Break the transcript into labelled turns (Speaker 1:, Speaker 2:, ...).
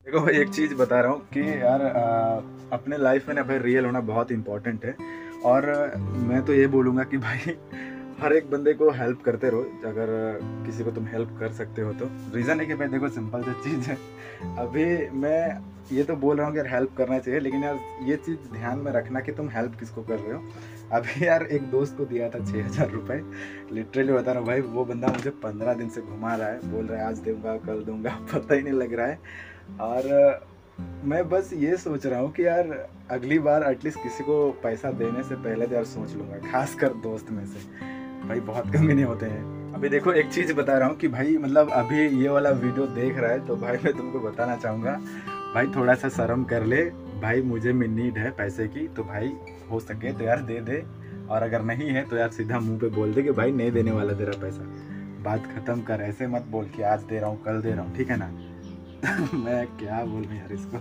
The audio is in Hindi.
Speaker 1: देखो भाई, एक चीज़ बता रहा हूँ कि यार अपने लाइफ में ना भाई रियल होना बहुत इम्पोर्टेंट है। और मैं तो ये बोलूँगा कि भाई हर एक बंदे को हेल्प करते रहो, अगर किसी को तुम हेल्प कर सकते हो तो। रीज़न है कि भाई देखो, सिंपल सी चीज़ है। अभी मैं ये तो बोल रहा हूँ कि यार हेल्प करना चाहिए, लेकिन यार ये चीज़ ध्यान में रखना कि तुम हेल्प किसको कर रहे हो। अभी यार एक दोस्त को दिया था 6,000 रुपये। लिटरली बता रहा हूँ भाई, वो बंदा मुझे 15 दिन से घुमा रहा है, बोल रहा है आज दूंगा कल दूंगा, पता ही नहीं लग रहा है। और मैं बस ये सोच रहा हूँ कि यार अगली बार एटलीस्ट किसी को पैसा देने से पहले तो यार सोच लूँगा, खासकर दोस्त में से। भाई बहुत कम ही नहीं होते हैं। अभी देखो, एक चीज़ बता रहा हूँ कि भाई मतलब अभी ये वाला वीडियो देख रहा है तो भाई मैं तुमको बताना चाहूँगा, भाई थोड़ा सा शर्म कर ले। भाई मुझे में नीड है पैसे की, तो भाई हो सके तो यार दे दे। और अगर नहीं है तो यार सीधा मुंह पे बोल दे कि भाई नहीं देने वाला तेरा पैसा। बात खत्म कर, ऐसे मत बोल कि आज दे रहा हूँ कल दे रहा हूँ, ठीक है ना। मैं क्या बोलूं यार इसको।